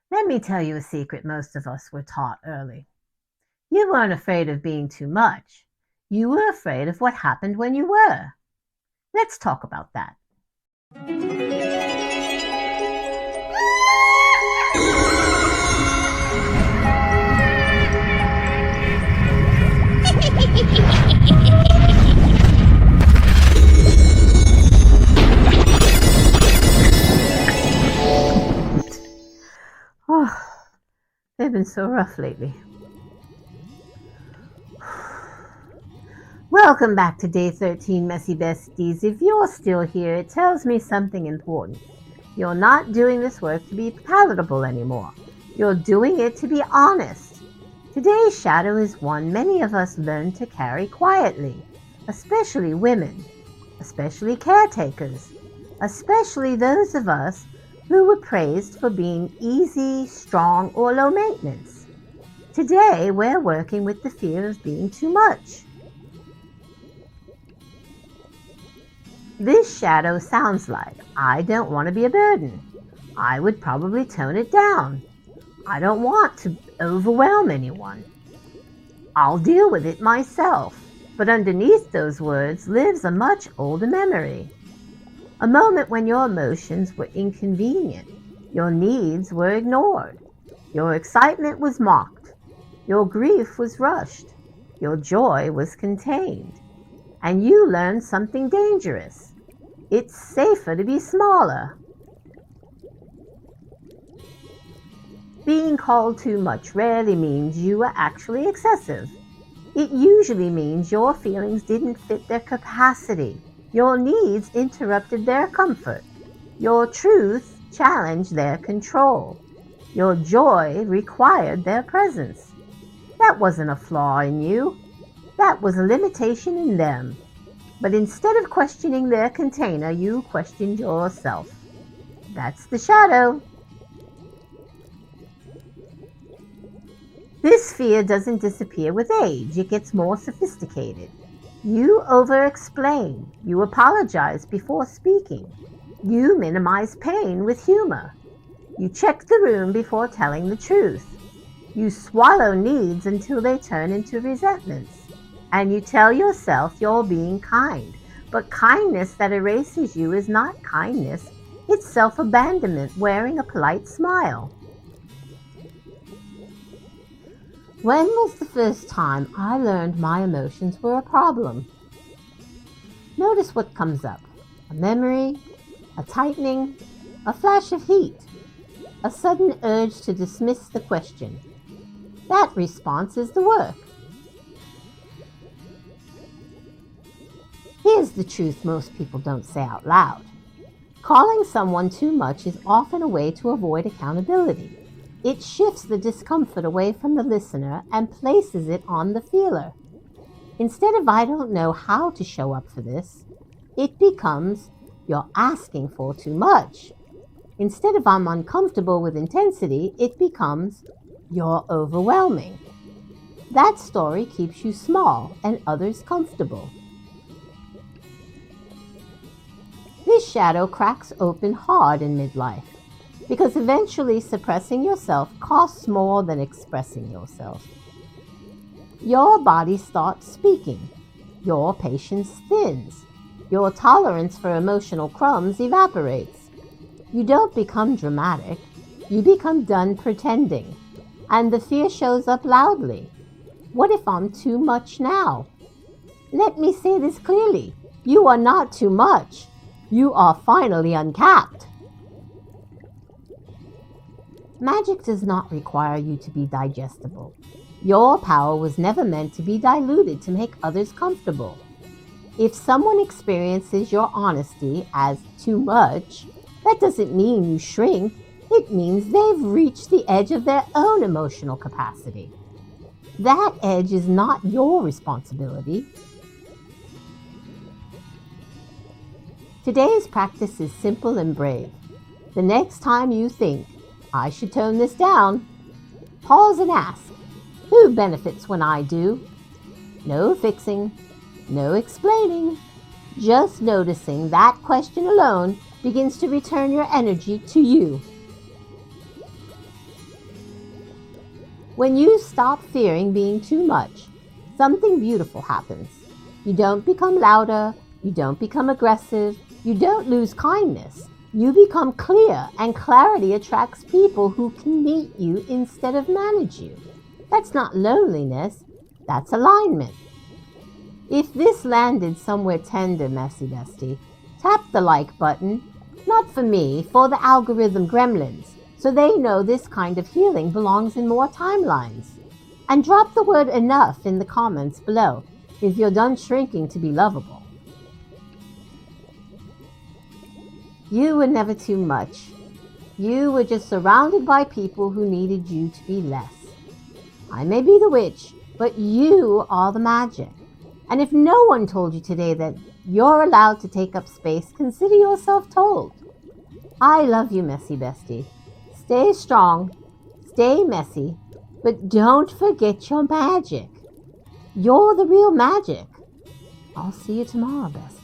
Let me tell you a secret most of us were taught early. You weren't afraid of being too much. You were afraid of what happened when you were. Let's talk about that. Oh, they've been so rough lately. Welcome back to day 13, Messy Besties. If you're still here, it tells me something important. You're not doing this work to be palatable anymore. You're doing it to be honest. Today's shadow is one many of us learn to carry quietly, especially women, especially caretakers, especially those of us who were praised for being easy, strong, or low maintenance. Today, we're working with the fear of being too much. This shadow sounds like, I don't want to be a burden. I would probably tone it down. I don't want to overwhelm anyone. I'll deal with it myself. But underneath those words lives a much older memory. A moment when your emotions were inconvenient. Your needs were ignored. Your excitement was mocked. Your grief was rushed. Your joy was contained. And you learned something dangerous. It's safer to be smaller. Being called too much rarely means you were actually excessive. It usually means your feelings didn't fit their capacity. Your needs interrupted their comfort. Your truth challenged their control. Your joy required their presence. That wasn't a flaw in you. That was a limitation in them. But instead of questioning their container, you questioned yourself. That's the shadow. This fear doesn't disappear with age. It gets more sophisticated. You over-explain. You apologize before speaking. You minimize pain with humor. You check the room before telling the truth. You swallow needs until they turn into resentments. And you tell yourself you're being kind. But kindness that erases you is not kindness. It's self-abandonment wearing a polite smile. When was the first time I learned my emotions were a problem? Notice what comes up. A memory, a tightening, a flash of heat, a sudden urge to dismiss the question. That response is the work. Here's the truth most people don't say out loud. Calling someone too much is often a way to avoid accountability. It shifts the discomfort away from the listener and places it on the feeler. Instead of I don't know how to show up for this, it becomes you're asking for too much. Instead of I'm uncomfortable with intensity, it becomes you're overwhelming. That story keeps you small and others comfortable. This shadow cracks open hard in midlife, because eventually suppressing yourself costs more than expressing yourself. Your body starts speaking. Your patience thins. Your tolerance for emotional crumbs evaporates. You don't become dramatic. You become done pretending. And the fear shows up loudly. What if I'm too much now? Let me say this clearly. You are not too much. You are finally uncapped. Magic does not require you to be digestible. Your power was never meant to be diluted to make others comfortable. If someone experiences your honesty as too much, that doesn't mean you shrink. It means they've reached the edge of their own emotional capacity. That edge is not your responsibility. Today's practice is simple and brave. The next time you think, I should tone this down, pause and ask, who benefits when I do? No fixing, no explaining, just noticing that question alone begins to return your energy to you. When you stop fearing being too much, something beautiful happens. You don't become louder, you don't become aggressive, you don't lose kindness. You become clear, and clarity attracts people who can meet you instead of manage you. That's not loneliness, that's alignment. If this landed somewhere tender, messy bestie, tap the like button. Not for me, for the algorithm gremlins, so they know this kind of healing belongs in more timelines. And drop the word enough in the comments below if you're done shrinking to be lovable. You were never too much. You were just surrounded by people who needed you to be less. I may be the witch, but you are the magic. And if no one told you today that you're allowed to take up space, consider yourself told. I love you, messy bestie. Stay strong, stay messy, but don't forget your magic. You're the real magic. I'll see you tomorrow, bestie.